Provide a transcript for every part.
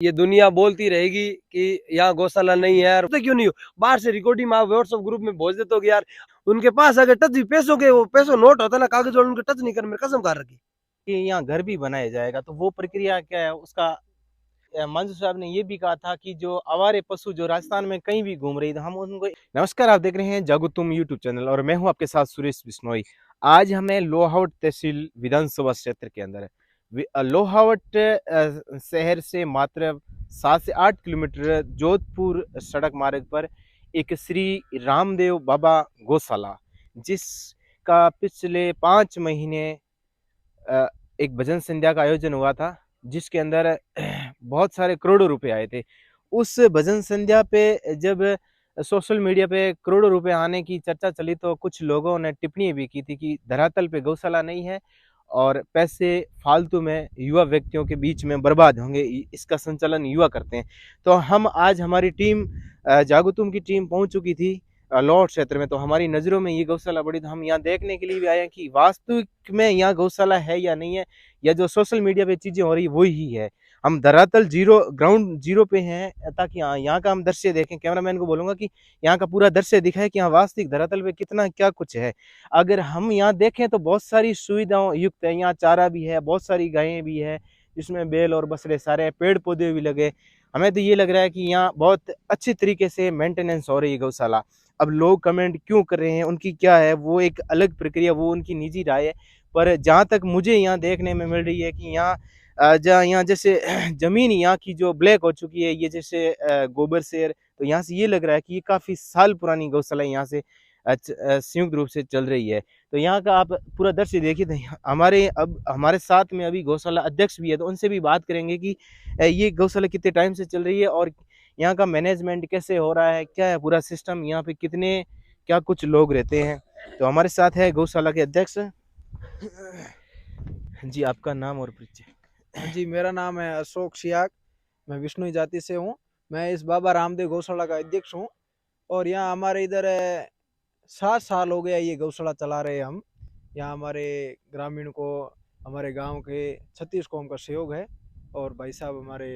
ये दुनिया बोलती रहेगी कि यहाँ गौशाला नहीं है, तो क्यों नहीं हो? बाहर से रिकॉर्डिंग आप व्हाट्सएप ग्रुप में भेज देते हो कि यार उनके पास अगर टच भी पैसों के वो पैसों नोट होता ना कागज और उनके टच नहीं कर, मेरे कसम खा रखी कि यहाँ घर भी बनाया जाएगा, तो वो प्रक्रिया क्या है उसका। मंजू साहब ने ये भी कहा था कि जो आवारे पशु जो राजस्थान में कहीं भी घूम रही, तो हम उनको। नमस्कार, आप देख रहे हैं जागो तुम यूट्यूब चैनल और मैं हूं आपके साथ सुरेश बिश्नोई। आज हमें लोहावट तहसील विधानसभा क्षेत्र के अंदर लोहावट शहर से मात्र 7 से 8 किलोमीटर जोधपुर सड़क मार्ग पर एक श्री रामदेव बाबा गौशाला, जिसका पिछले 5 महीने एक भजन संध्या का आयोजन हुआ था, जिसके अंदर बहुत सारे करोड़ों रुपए आए थे। उस भजन संध्या पे जब सोशल मीडिया पे करोड़ों रुपए आने की चर्चा चली, तो कुछ लोगों ने टिप्पणी भी की थी कि धरातल पे गौशाला नहीं है और पैसे फालतू में युवा व्यक्तियों के बीच में बर्बाद होंगे, इसका संचालन युवा करते हैं। तो हम आज हमारी टीम जागुतुम की टीम पहुंच चुकी थी लाहौर क्षेत्र में। तो हमारी नज़रों में ये गौशाला पड़ी, तो हम यहाँ देखने के लिए भी आए हैं कि वास्तविक में यहाँ गौशाला है या नहीं है, या जो सोशल मीडिया पे चीज़ें हो रही है वही है। हम धरातल जीरो ग्राउंड जीरो पे हैं, ताकि यहाँ का हम दृश्य देखें। कैमरामैन को बोलूँगा कि यहाँ का पूरा दृश्य दिखाए कि यहाँ वास्तविक धरातल पे कितना क्या कुछ है। अगर हम यहाँ देखें तो बहुत सारी सुविधाओं युक्त है, यहाँ चारा भी है, बहुत सारी गायें भी है, जिसमें बैल और बछड़े सारे, पेड़ पौधे भी लगे। हमें तो ये लग रहा है कि यहाँ बहुत अच्छी तरीके से मेंटेनेंस हो रही है गौशाला। अब लोग कमेंट क्यों कर रहे हैं, उनकी क्या है, वो एक अलग प्रक्रिया, वो उनकी निजी राय है। पर जहाँ तक मुझे यहाँ देखने में मिल रही है कि यहाँ जहाँ यहाँ जैसे जमीन यहाँ की जो ब्लैक हो चुकी है, ये जैसे गोबर शेर, तो यहाँ से ये लग रहा है कि ये काफ़ी साल पुरानी गौशाला यहाँ से संयुक्त रूप से चल रही है। तो यहाँ का आप पूरा दृश्य देखिए। तो हमारे साथ में अभी गौशाला अध्यक्ष भी है, तो उनसे भी बात करेंगे कि ये गौशाला कितने टाइम से चल रही है और यहाँ का मैनेजमेंट कैसे हो रहा है, क्या है पूरा सिस्टम, यहाँ पे कितने क्या कुछ लोग रहते हैं। तो हमारे साथ है गौशाला के अध्यक्ष जी, आपका नाम और परिचय। जी, मेरा नाम है अशोक सियाग। मैं विष्णु जाति से हूँ। मैं इस बाबा रामदेव गौशाला का अध्यक्ष हूँ और यहाँ हमारे इधर 7 साल हो गया ये गौशाला चला रहे हैं हम। यहाँ हमारे ग्रामीण को, हमारे गांव के 36 कौम का सहयोग है और भाई साहब हमारे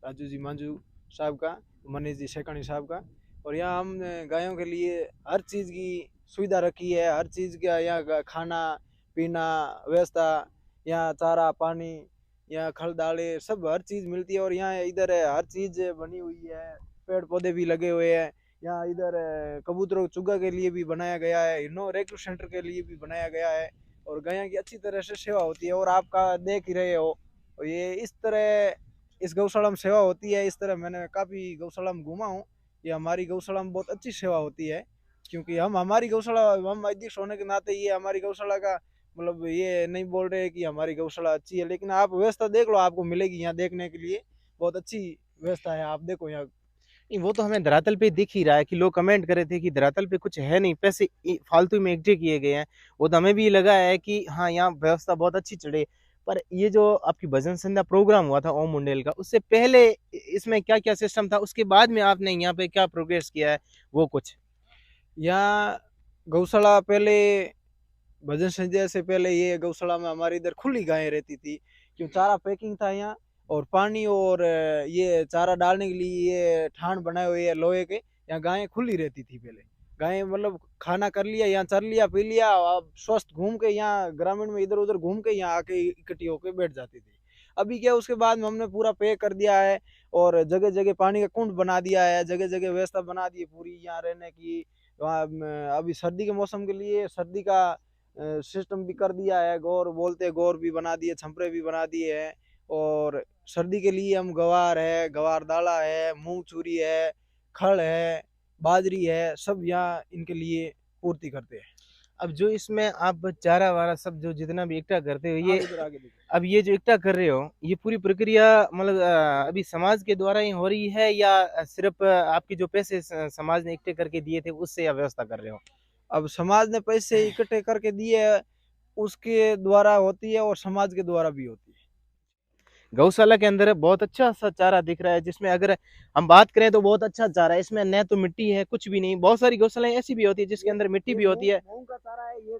राजू जी मांझू साहब का, मनीष जी शेखानी साहब का। और यहाँ हम गायों के लिए हर चीज़ की सुविधा रखी है, हर चीज़ का यहाँ खाना पीना व्यवस्था, यहाँ चारा पानी, यहाँ खल दालें सब हर चीज़ मिलती है। और यहाँ इधर हर चीज़ बनी हुई है, पेड़ पौधे भी लगे हुए हैं। यहाँ इधर कबूतरों चुगा के लिए भी बनाया गया है, हिरनो रेक्यू सेंटर के लिए भी बनाया गया है और गायों की अच्छी तरह से सेवा होती है। और आपका देख ही रहे हो, और ये इस तरह इस गौशाला में सेवा होती है। इस तरह मैंने काफ़ी गौशाला में घूमा हूँ। ये हमारी गौशाला में बहुत अच्छी सेवा होती है, क्योंकि हमारी गौशाला, हम अध्यक्ष होने के नाते ये हमारी गौशाला का मतलब ये नहीं बोल रहे कि हमारी गौशाला अच्छी है, लेकिन आप व्यवस्था देख लो, आपको मिलेगी यहाँ देखने के लिए बहुत अच्छी व्यवस्था है। आप देखो यहाँ। नहीं, वो तो हमें धरातल पे दिख ही रहा है कि लोग कमेंट कर रहे थे कि धरातल पे कुछ है नहीं, पैसे फालतू में इकट्ठे किए गए हैं। वो तो हमें भी लगा है कि हाँ, यहाँ व्यवस्था बहुत अच्छी चले। पर ये जो आपकी भजन संध्या प्रोग्राम हुआ था ओम मुंडेल का, उससे पहले इसमें क्या क्या सिस्टम था, उसके बाद में आपने यहाँ पे क्या प्रोग्रेस किया है, वो कुछ। यहाँ गौशाला पहले भजन संध्या से पहले ये गौशाला में हमारी इधर खुली गायें रहती थी, क्यों चारा पैकिंग था यहाँ और पानी और ये चारा डालने के लिए ये ठाण बनाए हुए है लोहे के। यहाँ गायें खुली रहती थी पहले। गायें मतलब खाना कर लिया, यहाँ चर लिया पी लिया, अब स्वस्थ घूम के यहाँ ग्रामीण में इधर उधर घूम के यहाँ आके इकट्ठी होके बैठ जाती थी। अभी क्या उसके बाद में हमने पूरा पैक कर दिया है और जगह जगह पानी का कुंड बना दिया है, जगह जगह व्यवस्था बना दी है पूरी यहाँ रहने की। वहाँ अभी सर्दी के मौसम के लिए सर्दी का सिस्टम भी कर दिया है, गौर बोलते हैं, गौर भी बना दिए, छपरे भी बना दिए हैं। और सर्दी के लिए हम गवार है, गवार दाला है, मूंग चूरी है, खड़ है, बाजरी है, सब यहाँ इनके लिए पूर्ति करते हैं। अब जो इसमें आप चारा वारा सब जो जितना भी इकट्ठा करते हो, ये आगे देखो। अब ये जो इकट्ठा कर रहे हो, ये पूरी प्रक्रिया मतलब अभी समाज के द्वारा ही हो रही है, या सिर्फ आपके जो पैसे समाज ने इकट्ठे करके दिए थे उससे आप व्यवस्था कर रहे हो। अब समाज ने पैसे इकट्ठे करके दिए है, उसके द्वारा होती है और समाज के द्वारा भी होती है। गौशाला के अंदर बहुत अच्छा सा चारा दिख रहा है, जिसमें अगर हम बात करें तो बहुत अच्छा चारा है। इसमें न तो मिट्टी है, कुछ भी नहीं। बहुत सारी गौशालाएं ऐसी भी होती है जिसके अंदर मिट्टी भी होती है। मूंग का चारा है ये,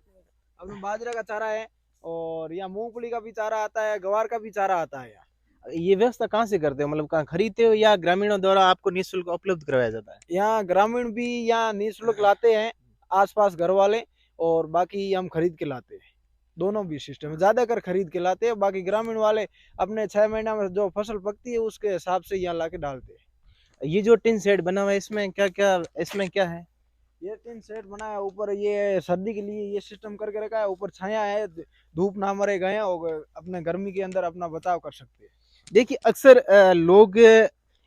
अपने बाजरा का चारा है और यहाँ मूंगफली का भी चारा आता है, गवार का भी चारा आता है यहाँ। ये व्यवस्था कहाँ से करते हो, मतलब कहाँ खरीदते हो या ग्रामीणों द्वारा आपको निःशुल्क उपलब्ध करवाया जाता है? यहाँ ग्रामीण भी यहाँ निःशुल्क लाते हैं, आसपास घर वाले, और बाकी हम खरीद के लाते हैं। दोनों भी सिस्टम है, ज्यादातर खरीद के लाते हैं, बाकी ग्रामीण वाले अपने 6 महीना में जो फसल पकती है उसके हिसाब से यहाँ लाके डालते हैं। ये जो टिन शेड बना हुआ है इसमें क्या है? ये टिन शेड बनाया है, ऊपर ये सर्दी के लिए ये सिस्टम करके रखा है, ऊपर छाया है, धूप ना मरे गए और अपने गर्मी के अंदर अपना बचाव कर सकते हैं। देखिए अक्सर लोग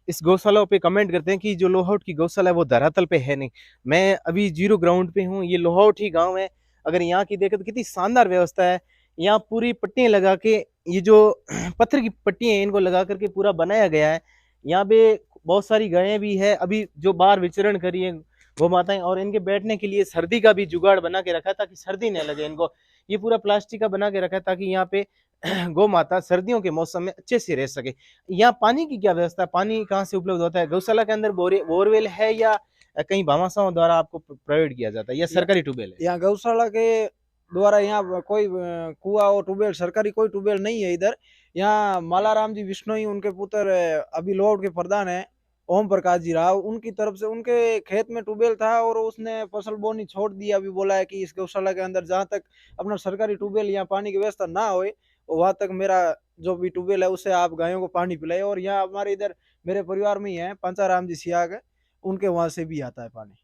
इस गौशालाओं पे कमेंट करते हैं कि जो लोहाउट की गौशाला है वो धरातल पे है नहीं। मैं अभी जीरो ग्राउंड पे हूँ, ये लोहाउट ही गांव है। अगर यहाँ की देखें तो कितनी शानदार व्यवस्था है। यहाँ पूरी पट्टियाँ लगा के, ये जो पत्थर की पट्टियाँ हैं इनको लगा करके पूरा बनाया गया है। यहाँ पे बहुत सारी गायें भी है अभी जो बाहर विचरण करी है, गौ माताएं, और इनके बैठने के लिए सर्दी का भी जुगाड़ बना के रखा है ताकि सर्दी न लगे इनको। ये पूरा प्लास्टिक का बना के रखा है ताकि यहाँ पे गौ माता सर्दियों के मौसम में अच्छे से रह सके। यहाँ पानी की क्या व्यवस्था है, पानी कहाँ से उपलब्ध होता है? गौशाला के अंदर बोरवेल है या कहीं भामाशाहों द्वारा आपको प्रोवाइड किया जाता है या सरकारी ट्यूबवेल है? यहाँ गौशाला के द्वारा यहाँ कोई कुआ और ट्यूबवेल, सरकारी कोई ट्यूबवेल नहीं है इधर। यहाँ मालाराम जी विश्नोई उनके पुत्र अभी लोहाउट के प्रधान है, ओम प्रकाश जी राव, उनकी तरफ से उनके खेत में ट्यूबवेल था और उसने फसल बोनी छोड़ दी। अभी बोला है कि इस गौशाला के अंदर जहाँ तक अपना सरकारी ट्यूबवेल यहाँ पानी की व्यवस्था ना होए वहां तक मेरा जो भी ट्यूबवेल है उससे आप गायों को पानी पिलाए। और यहाँ हमारे इधर मेरे परिवार में ही है पंचाराम जी सियाग, उनके वहां से भी आता है पानी।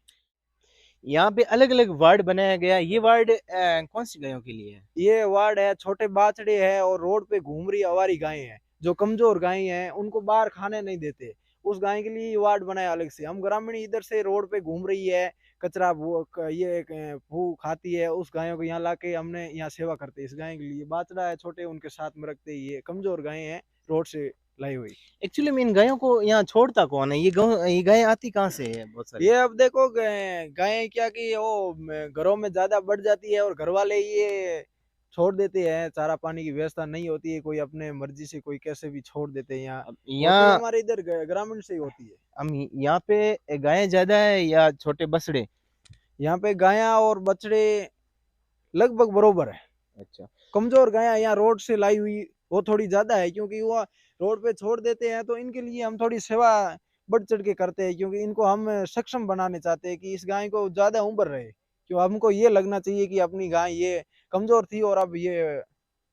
यहाँ पे अलग अलग वार्ड बनाया गया है। ये वार्ड कौन सी गायों के लिए है? ये वार्ड है छोटे बाछड़े है और रोड पे घूम रही आवारी गायें हैं, जो कमजोर गायें हैं उनको बाहर खाने नहीं देते, उस गाय के लिए ये वार्ड बनाया अलग से। हम ग्रामीण इधर से रोड पे घूम रही है, कचरा भू खाती है, उस गायों को यहाँ लाके हमने यहाँ सेवा करते हैं। इस गाय के लिए बाछड़ा है छोटे, उनके साथ में रखते, ये कमजोर गायें हैं रोड से लाई हुई। एक्चुअली में इन गायों को यहाँ छोड़ता कौन है? ये गायें आती कहाँ से है बहुत सारी? ये अब देखो गायें क्या कि वो घरों में ज्यादा बढ़ जाती है और घर वाले ये छोड़ देते हैं, चारा पानी की व्यवस्था नहीं होती है, कोई अपने मर्जी से कोई कैसे भी छोड़ देते हैं। यहाँ यहाँ हमारे इधर ग्रामीण से ही होती है। हम यहाँ पे गायें ज्यादा है या छोटे बछड़े? यहाँ पे गायां और बछड़े लगभग बरोबर है। अच्छा, कमजोर गायां यहाँ रोड से लाई हुई वो थोड़ी ज्यादा है, क्योंकि वो रोड पे छोड़ देते हैं तो इनके लिए हम थोड़ी सेवा बढ़ चढ़ के करते हैं, क्योंकि इनको हम सक्षम बनाने चाहते हैं कि इस गाय को ज्यादा उम्र रहे। क्यों हमको ये लगना चाहिए कि अपनी गाय ये कमजोर थी और अब ये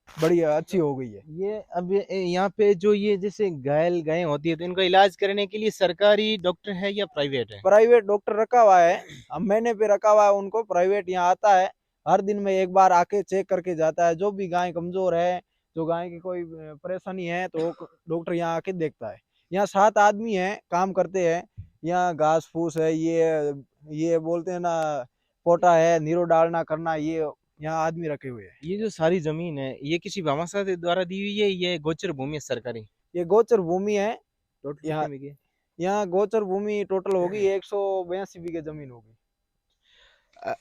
बड़ी अच्छी हो गई है। ये अब यहाँ पे जो ये जैसे घायल गायें होती है तो इनका इलाज करने के लिए सरकारी डॉक्टर है या प्राइवेट है? प्राइवेट डॉक्टर रखा हुआ है, अब महीने पे रखा हुआ है उनको। प्राइवेट यहाँ आता है, हर दिन में एक बार आके चेक करके जाता है। जो भी गाय कमजोर है, जो गाय की कोई परेशानी है तो डॉक्टर यहाँ आके देखता है। यहाँ 7 आदमी हैं काम करते हैं, यहाँ घास फूस है, ये बोलते हैं ना पोटा है, नीरो डालना करना, ये यहाँ आदमी रखे हुए हैं। ये जो सारी जमीन है ये किसी भामाशाह के द्वारा दी हुई है, ये गोचर भूमि है सरकारी? ये गोचर भूमि है। टोटल यहाँ कितने बीघे? यहाँ गोचर भूमि टोटल होगी 182 बीघे जमीन होगी।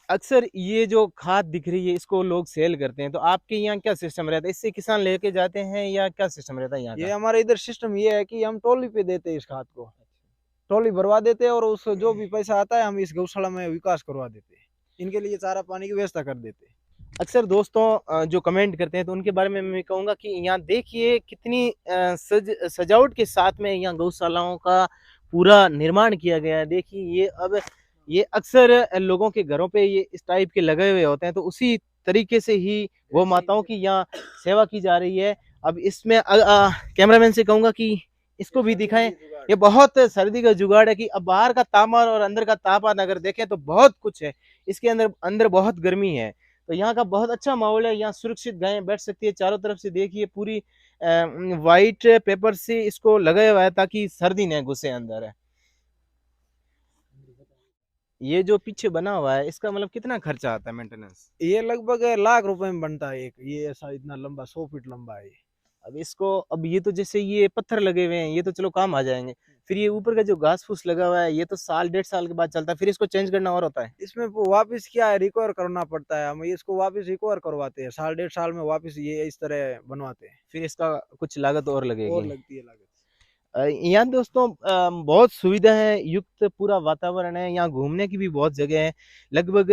अक्सर ये जो खाद दिख रही है इसको लोग सेल करते हैं, तो आपके यहाँ क्या सिस्टम रहता है? इससे किसान लेके जाते हैं या क्या सिस्टम रहता है यहाँ ये का? हमारे इधर सिस्टम ये है कि हम ट्रॉली पे देते हैं, इस खाद को ट्रॉली भरवा देते हैं और उस जो भी पैसा आता है हम इस गौशाला में विकास करवा देते हैं, इनके लिए चारा पानी की व्यवस्था कर देते हैं। अक्सर दोस्तों जो कमेंट करते हैं तो उनके बारे में मैं कहूँगा कि यहाँ देखिए कितनी सजावट के साथ में यहाँ गौशालाओं का पूरा निर्माण किया गया है। देखिए ये अब ये अक्सर लोगों के घरों पे ये इस टाइप के लगे हुए होते हैं, तो उसी तरीके से ही गौ माताओं की यहाँ सेवा की जा रही है। अब इसमें कैमरामैन से कहूँगा कि इसको भी दिखाएं। ये बहुत सर्दी का जुगाड़ है कि अब बाहर का तापमान और अंदर का तापमान अगर देखें तो बहुत कुछ है, इसके अंदर बहुत गर्मी है। तो यहाँ का बहुत अच्छा माहौल है, यहाँ सुरक्षित गायें बैठ सकती है। चारों तरफ से देखिए पूरी वाइट पेपर से इसको लगाया हुआ है ताकि सर्दी न घुसे अंदर है। ये जो पीछे बना हुआ है इसका मतलब कितना खर्चा आता है मेंटेनेंस? ये लगभग लाख रुपए में बनता है एक, ये ऐसा इतना लंबा 100 फीट लंबा है। अब ये तो जैसे ये पत्थर लगे हुए हैं ये तो चलो काम आ जाएंगे, फिर ये ऊपर का जो घास फूस लगा हुआ है ये तो साल 1.5 साल के बाद चलता है, फिर इसको चेंज करना और होता है? इसमें वापस क्या है, रिकवर करना पड़ता है, हम इसको वापस रिकवर करवाते हैं, साल 1.5 साल में वापस ये इस तरह बनवाते हैं। फिर इसका कुछ लागत और और लगेगी? लगती है लागत। यहाँ दोस्तों बहुत सुविधा है युक्त पूरा वातावरण है। यहाँ घूमने की भी बहुत जगह है। लगभग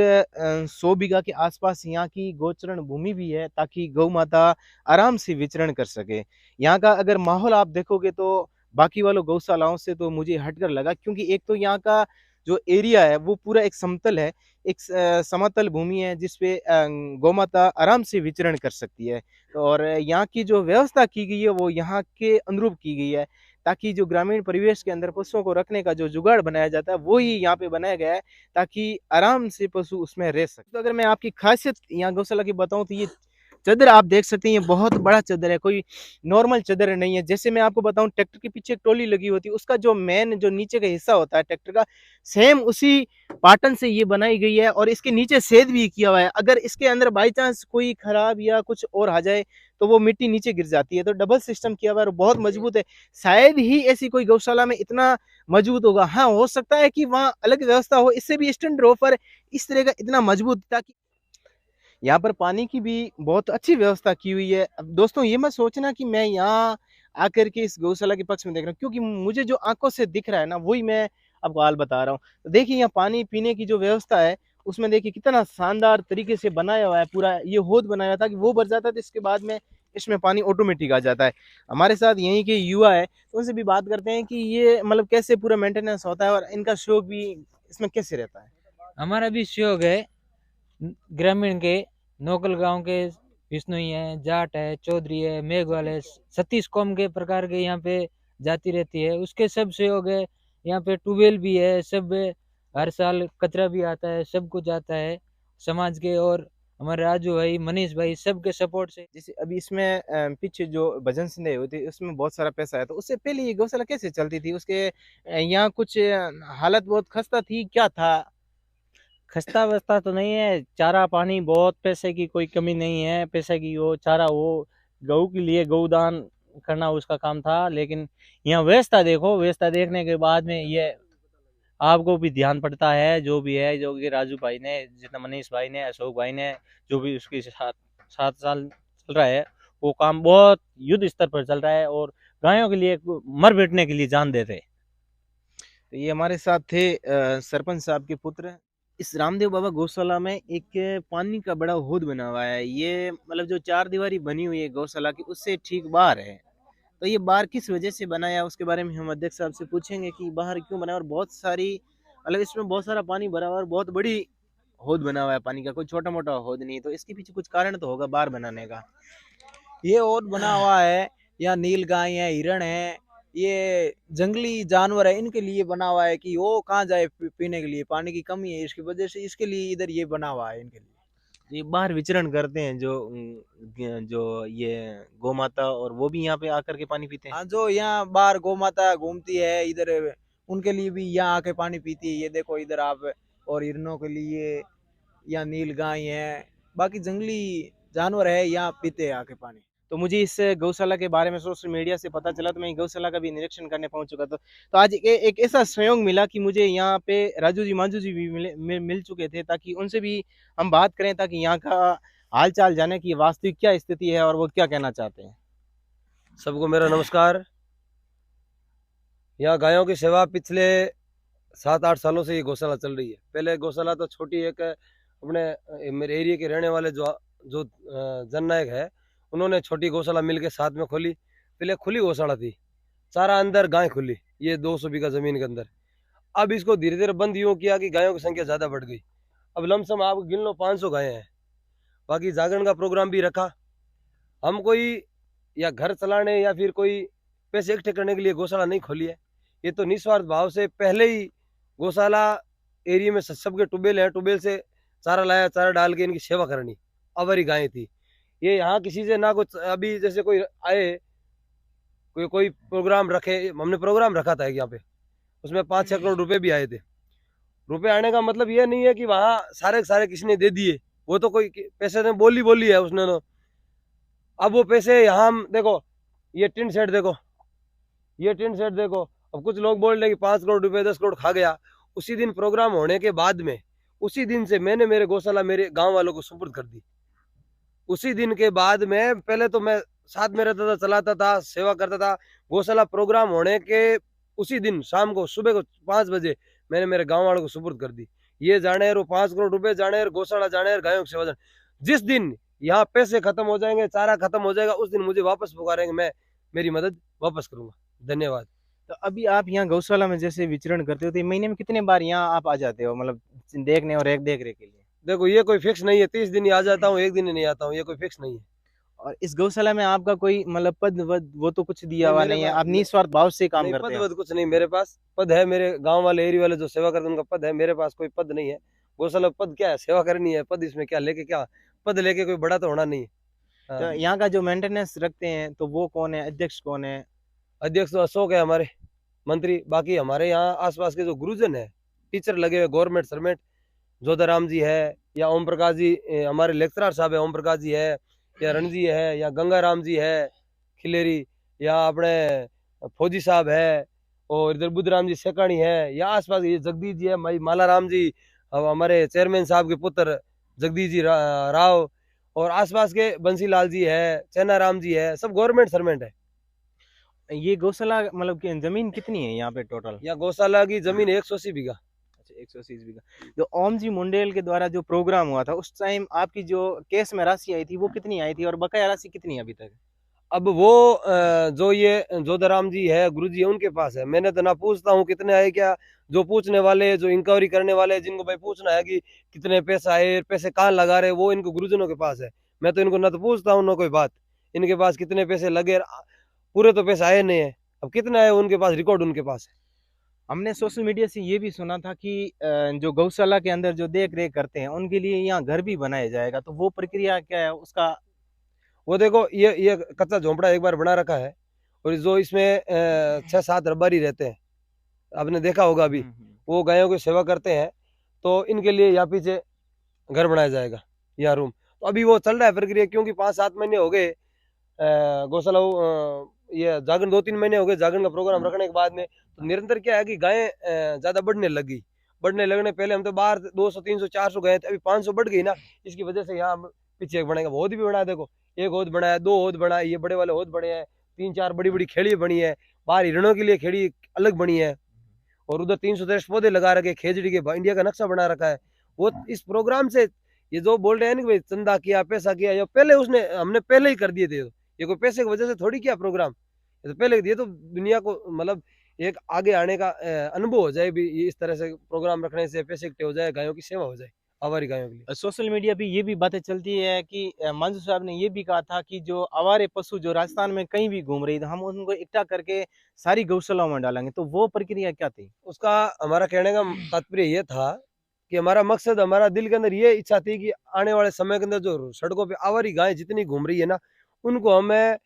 100 बीघा के आसपास यहाँ की गोचरण भूमि भी है ताकि गौ माता आराम से विचरण कर सके। यहाँ का अगर माहौल आप देखोगे तो बाकी वालों गौशालाओं से तो मुझे हटकर लगा, क्योंकि एक तो यहाँ का जो एरिया है वो पूरा एक समतल है, एक समतल भूमि है जिसपे गौ माता आराम से विचरण कर सकती है। और यहाँ की जो व्यवस्था की गई है वो यहाँ के अनुरूप की गई है, ताकि जो ग्रामीण परिवेश के अंदर पशुओं को रखने का जो जुगाड़ बनाया जाता है वो ही यहाँ पे बनाया गया है ताकि आराम से पशु उसमें रह सके। तो अगर मैं आपकी खासियत यहाँ गौशाला की बताऊं तो ये चदर आप देख सकते हैं, ये बहुत बड़ा चदर है, कोई नॉर्मल चदर नहीं है। जैसे मैं आपको बताऊं ट्रैक्टर के पीछे एक ट्रॉली लगी होती है, उसका जो मेन जो नीचे का हिस्सा होता है ट्रैक्टर का, सेम उसी पाटन से ये बनाई गई है और इसके नीचे छेद भी किया हुआ है। अगर इसके अंदर बाई चांस कोई खराब या कुछ और आ जाए तो वो मिट्टी नीचे गिर जाती है। तो डबल सिस्टम किया हुआ है और बहुत मजबूत है। शायद ही ऐसी कोई गौशाला में इतना मजबूत होगा। हाँ, हो सकता है कि वहाँ अलग व्यवस्था हो, इससे भी स्टैंडर्ड हो, पर इस तरह का इतना मजबूत, ताकि यहाँ पर पानी की भी बहुत अच्छी व्यवस्था की हुई है। अब दोस्तों ये मत सोचना कि मैं यहाँ आकर के इस गौशाला के पक्ष में देख रहा हूँ, क्योंकि मुझे जो आंखों से दिख रहा है ना वही मैं आपको हाल बता रहा हूँ। तो देखिए यहाँ पानी पीने की जो व्यवस्था है उसमें देखिए कितना शानदार तरीके से बनाया हुआ है। पूरा ये होद बनाया हुआ था कि वो भर जाता है तो इसके बाद में इसमें पानी ऑटोमेटिक आ जाता है। हमारे साथ यहीं के युवा है तो उनसे भी बात करते हैं कि ये मतलब कैसे पूरा मेंटेनेंस होता है और इनका शौक भी इसमें कैसे रहता है। हमारा भी शौक है। ग्रामीण के नोकल गांव के विष्णुई है, जाट है, चौधरी है, मेघवाल है, 36 कौम के प्रकार के यहाँ पे जाति रहती है। उसके सब सहयोग है। यहाँ पे ट्यूबवेल भी है, सब है। हर साल कचरा भी आता है, सब कुछ आता है समाज के। और हमारे राजू भाई, मनीष भाई, सबके सपोर्ट से। जैसे अभी इसमें पीछे जो भजन संध्या हुई थी उसमें बहुत सारा पैसा है, तो उससे पहले ये गौशाला कैसे चलती थी? उसके यहाँ कुछ हालत बहुत खस्ता थी, क्या था? खस्ता वस्ता तो नहीं है, चारा पानी बहुत, पैसे की कोई कमी नहीं है। पैसे की वो चारा वो गऊ के लिए गौदान करना उसका काम था। लेकिन यहाँ व्यवस्था देखो, व्यवस्था देखने के बाद में ये आपको भी ध्यान पड़ता है। जो भी है, जो कि राजू भाई ने, जितना मनीष भाई ने, अशोक भाई ने, जो भी उसके साथ 7 साल चल रहा है, वो काम बहुत युद्ध स्तर पर चल रहा है और गायों के लिए मर बैठने के लिए जान देते। तो ये हमारे साथ थे सरपंच साहब के पुत्र। इस रामदेव बाबा गौशाला में एक पानी का बड़ा हौद बना हुआ है। ये मतलब जो 4 दीवारी बनी हुई है गौशाला की उससे ठीक बाहर है। तो ये बाहर किस वजह से बनाया उसके बारे में हम अध्यक्ष साहब से पूछेंगे कि बाहर क्यों बनाया। और बहुत सारी मतलब इसमें बहुत सारा पानी भरा हुआ है और बहुत बड़ी हौद बना हुआ है पानी का, कोई छोटा मोटा हौद नहीं। तो इसके पीछे कुछ कारण तो होगा बाहर बनाने का। ये और बना हुआ है, यहाँ नील गाय है, हिरण है, ये जंगली जानवर है, इनके लिए बना हुआ है कि वो कहाँ जाए पीने के लिए। पानी की कमी है इसकी वजह से, इसके लिए इधर ये बना हुआ है इनके लिए। ये बाहर विचरण करते हैं जो ये गौ माता, और वो भी यहाँ पे आकर के पानी पीते हैं। हाँ, जो यहाँ बाहर गौ माता घूमती है इधर, उनके लिए भी यहाँ आके पानी पीती है। ये देखो इधर आप, और हिरणों के लिए यहाँ नील गाय है, बाकी जंगली जानवर है, यहाँ पीते हैं आके पानी। तो मुझे इस गौशाला के बारे में सोशल मीडिया से पता चला तो मैं गौशाला का भी निरीक्षण करने पहुंच चुका था। तो आज एक ऐसा संयोग मिला कि मुझे यहाँ पे राजू जी मांझू जी भी मिल चुके थे, ताकि उनसे भी हम बात करें, ताकि यहाँ का हाल चाल जाने की वास्तविक क्या स्थिति है और वो क्या कहना चाहते हैं। सबको मेरा नमस्कार। यहाँ गायों की सेवा पिछले 7-8 सालों से ये गौशाला चल रही है। पहले गौशाला तो छोटी एक अपने मेरे एरिया के रहने वाले जो जननायक है, उन्होंने छोटी गौशाला मिलके साथ में खोली। पहले खुली गौशाला थी, सारा अंदर गाय खुली, ये 200 बीघा जमीन के अंदर। अब इसको धीरे धीरे बंद यूं किया कि गायों की संख्या ज्यादा बढ़ गई। अब लमसम आप गिन लो 500 गायें हैं। बाकी जागरण का प्रोग्राम भी रखा। हम कोई या घर चलाने या फिर कोई पैसे इकट्ठे करने के लिए गौशाला नहीं खोली है। ये तो निस्वार्थ भाव से पहले ही गौशाला एरिया में सबके ट्यूबवेल है, ट्यूबवेल से चारा लाया, चारा डाल के इनकी सेवा करनी। अवरी गायें थी ये, यहाँ किसी से ना कुछ। अभी जैसे कोई आए, कोई प्रोग्राम रखे, हमने प्रोग्राम रखा था यहाँ पे, उसमें 5-6 करोड़ रुपए भी आए थे। रुपए आने का मतलब ये नहीं है कि वहाँ सारे किसी ने दे दिए, वो तो कोई पैसे ने बोली है उसने तो। अब वो पैसे यहाँ हम देखो, ये टिन सेट देखो, ये टिन सेट देखो। अब कुछ लोग बोल रहे कि 5 करोड़ रुपए 10 करोड़ खा गया। उसी दिन प्रोग्राम होने के बाद में, उसी दिन से मैंने मेरे गौशाला मेरे गांव वालों को सुपुर्द कर दी। उसी दिन के बाद में, पहले तो मैं साथ में रहता था, चलाता था, सेवा करता था। गौशाला प्रोग्राम होने के उसी दिन शाम को सुबह को 5 बजे मैंने मेरे गांव वालों को सुपुर्द कर दी। ये जाने वो 5 करोड़ रुपए जाने, गौशाला जाने, गायों की सेवा जाने। जिस दिन यहाँ पैसे खत्म हो जाएंगे, चारा खत्म हो जाएगा, उस दिन मुझे वापस पुकारेंगे, मैं मेरी मदद वापस करूंगा। धन्यवाद। तो अभी आप यहाँ गौशाला में जैसे विचरण करते हो तो महीने में कितने बार यहाँ आप आ जाते हो, मतलब देखने और एक देख रेख के लिए? देखो ये कोई फिक्स नहीं है, 30 दिन ही आ जाता हूँ, एक दिन ही नहीं आता हूँ, ये कोई फिक्स नहीं है। और इस गौशाला में आपका कोई मतलब पद वद वो तो कुछ दिया हुआ मेरे नहीं है, पास आप निस्वार्थ भाव से काम नहीं, करते पद हैं? वद कुछ नहीं मेरे पास। पद है मेरे गांव वाले एरिया वाले जो सेवा करते हैं उनका पद है, मेरे पास कोई पद नहीं है। गौशाला पद क्या है, सेवा करनी है, पद इसमें क्या लेके, क्या पद लेके कोई बड़ा तो होना नहीं है। तो हाँ। यहाँ का जो मेंटेनेंस रखते हैं तो वो कौन है, अध्यक्ष कौन है? अध्यक्ष तो अशोक है हमारे मंत्री। बाकी हमारे यहाँ आसपास के जो गुरुजन है, टीचर लगे हुए, गवर्नमेंट सर्वेंट, जोधाराम जी है, या ओम प्रकाश जी हमारे लेक्चरर साहब है, ओम प्रकाश जी है, या रणजी है, या गंगाराम जी है खिलेरी, या अपने फौजी साहब है, और इधर बुद्धराम जी सेकाणी है, या आसपास ये जगदीश जी है, भाई मालाराम जी, अब हमारे चेयरमैन साहब के पुत्र जगदीश जी राव, और आसपास के बंसीलाल जी है, चैनाराम जी है, सब गवर्नमेंट सर्वेंट है। ये गौशाला मतलब कि जमीन कितनी है यहाँ पे टोटल? यहाँ गौशाला की जमीन 180 बीघा। अच्छा, 180 बीघा। जो ओम जी मुंडेल के द्वारा जो प्रोग्राम हुआ था उस टाइम आपकी जो केस में राशि आई थी वो कितनी आई थी और बकाया राशि कितनी है अभी तक? अब वो जो ये जोधाराम जी है, गुरु जी है, उनके पास है। मैंने तो ना पूछता हूँ कितने आए क्या। जो पूछने वाले, जो इंक्वायरी करने वाले, जिनको भाई पूछना है कि कितने पैसे आए, पैसे कहाँ लगा रहे, वो इनको गुरुजनों के पास है। मैं तो इनको ना तो पूछता हूँ ना कोई बात। इनके पास कितने पैसे लगे, पूरे तो पैसे आए नहीं है। अब कितने आए उनके पास रिकॉर्ड उनके पास है। हमने सोशल मीडिया से ये भी सुना था कि जो गौशाला के अंदर जो देख रेख करते हैं उनके लिए यहाँ घर भी बनाया जाएगा, तो वो प्रक्रिया क्या है उसका? वो देखो ये कच्चा झोंपड़ा एक बार बना रखा है, और जो इसमें 6-7 रबारी रहते हैं, आपने देखा होगा। अभी वो गायों की सेवा करते हैं, तो इनके लिए यहाँ पीछे घर बनाया जाएगा, यहाँ रूम। तो अभी वो चल रहा है प्रक्रिया, क्योंकि 5-7 महीने हो गए गौशाला, ये जागरण 2-3 महीने हो गए जागरण का प्रोग्राम रखने के बाद में। तो निरंतर क्या है कि गायें ज्यादा बढ़ने लगी। बढ़ने लगने पहले हम तो बाहर 200-300-400 गए थे, अभी 500 बढ़ गई ना। इसकी वजह से यहाँ पीछे एक बनेगा, होद भी बना है। देखो, एक होद बना है, 2 होद बना है, ये बड़े वाले होद बने हैं, 3-4 बड़ी बड़ी खेड़ी बनी है, बाहर हिरणों के लिए खेड़ी अलग बनी है, और उधर 363 पौधे लगा रखे, खेजड़ी के इंडिया का नक्शा बना रखा है। वो इस प्रोग्राम से, ये जो बोल रहे हैं ना कि भाई चंदा किया, पैसा किया, ये पहले हमने पहले ही कर दिए थे। ये कोई पैसे की वजह से थोड़ी किया प्रोग्राम, ये तो पहले दिए। तो दुनिया को मतलब एक आगे आने का अनुभव हो जाए भी, ये इस तरह से प्रोग्राम रखने से पैसे इकट्ठे हो जाए, गायों की सेवा हो जाए, आवारी गायों के लिए। सोशल मीडिया पे ये भी बातें चलती है कि मंजू साहब ने ये भी कहा था कि जो आवारे पशु जो राजस्थान में कहीं भी घूम रही थी हम उनको इकट्ठा करके सारी गौशालाओं में डालेंगे, तो वो प्रक्रिया क्या थी? उसका हमारा कहने का तात्पर्य ये था कि हमारा मकसद, हमारा दिल के अंदर ये इच्छा थी कि आने वाले समय के अंदर जो सड़कों पे आवारी गायें जितनी घूम रही है ना, उनको हमें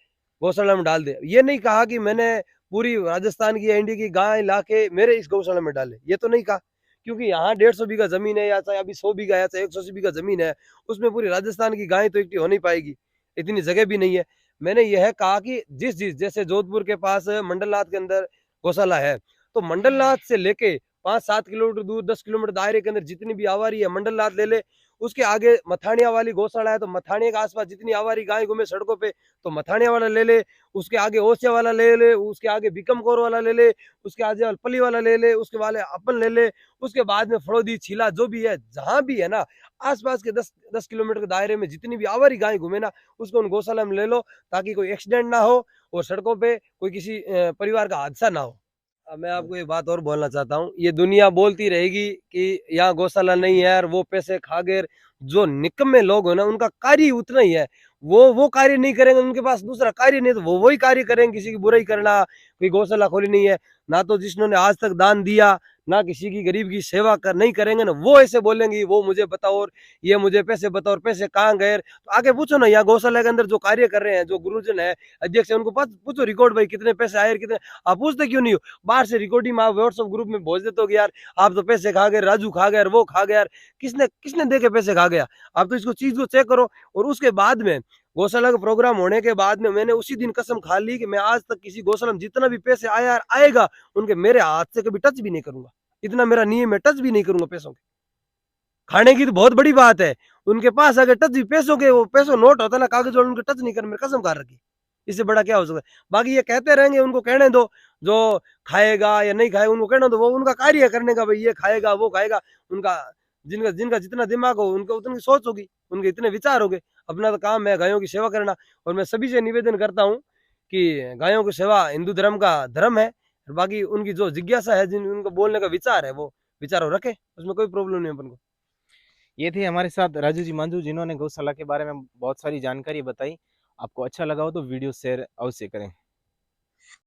गौशाला में डाल दे। ये नहीं कहा कि मैंने पूरी राजस्थान की या इंडिया की गाय ला के मेरे इस गौशाला में डाले, ये तो नहीं कहा। क्योंकि यहाँ 150 बीघा जमीन है, या चाहे अभी 100 बीघा, या चाहे 180 बीघा जमीन है, उसमें पूरी राजस्थान की गाय तो इकट्ठी हो नहीं पाएगी, इतनी जगह भी नहीं है। मैंने यह कहा कि जिस जैसे जोधपुर के पास मंडलनाथ के अंदर गौशाला है, तो मंडलनाथ से लेके 5-7 किलोमीटर दूर, 10 किलोमीटर दायरे के अंदर जितनी भी आवारी है, मंडलनाथ ले ले। उसके आगे मथानिया वाली गौशाला है, तो मथानिया के आसपास जितनी आवारी गाय घूमे सड़कों पे, तो मथानिया वाला ले ले। उसके आगे ओसिया वाला ले ले, उसके आगे बिकमकोर वाला ले ले, उसके आगे पली वाला ले ले, उसके वाले अपन ले ले, उसके बाद में फड़ोदी, छीला, जो भी है, जहां भी है ना, आसपास के 10 किलोमीटर के दायरे में जितनी भी आवारी गाय घूमे ना, उसको उन गौशाला में ले लो, ताकि कोई एक्सीडेंट ना हो और सड़कों पे कोई किसी परिवार का हादसा ना हो। मैं आपको एक बात और बोलना चाहता हूँ, ये दुनिया बोलती रहेगी कि यहाँ गौशाला नहीं है यार, वो पैसे खा गए। जो निकम्मे लोग हो ना, उनका कार्य उतना ही है। वो कार्य नहीं करेंगे, उनके पास दूसरा कार्य नहीं, तो वो वही कार्य करेंगे, किसी की बुराई करना। कोई गौशाला खोली नहीं है ना, तो जिन्होंने आज तक दान दिया ना, किसी की गरीब की सेवा नहीं करेंगे ना, वो ऐसे बोलेंगे वो मुझे बताओ और ये मुझे पैसे बताओ, और पैसे कहाँ गए। तो आगे पूछो ना, यहाँ गौशाला के अंदर जो कार्य कर रहे हैं, जो गुरुजन है, अध्यक्ष है, उनको पूछो रिकॉर्ड, भाई कितने पैसे आए, कितने। आप पूछते क्यों नहीं हो? बाहर से रिकॉर्डिंग आप व्हाट्सएप ग्रुप में भेज देते हो कि यार आप तो पैसे खा गए, राजू खा गया, वो खा गया। किसने दे के पैसे खा गया? आप तो इसको चीज को चेक करो। और उसके बाद में गौशाला का प्रोग्राम होने के बाद में मैंने उसी दिन कसम खा ली कि मैं आज तक किसी गौशाला में जितना भी पैसे आएगा, उनके मेरे हाथ से कभी टच भी नहीं करूंगा। इतना मेरा नियम है, टच भी नहीं करूंगा पैसों के। खाने की तो बहुत बड़ी बात है, उनके पास अगर टच भी पैसों के, वो पैसों नोट होता ना, कागज वाले, उनके टच नहीं कर, मेरी कसम खा रखी। इससे बड़ा क्या हो सकता है। बाकी ये कहते रहेंगे, उनको कहने दो, जो खाएगा या नहीं खाएगा उनको कहने दो, वो उनका कार्य है करने का, भाई ये खाएगा वो खाएगा, उनका जिनका जिनका जितना दिमाग हो उनका उतनी सोच होगी, उनके इतने विचार होंगे। अपना तो काम है गायों की सेवा करना। और मैं सभी से निवेदन करता हूँ कि गायों की सेवा हिंदू धर्म का धर्म है। बाकी उनकी जो जिज्ञासा है, जिन उनको बोलने का विचार है, वो विचार हो रखे, उसमें कोई प्रॉब्लम नहीं है अपन को। ये थे हमारे साथ राजू जी मांझू, जिन्होंने गौशाला के बारे में बहुत सारी जानकारी बताई। आपको अच्छा लगा हो तो वीडियो शेयर अवश्य करें।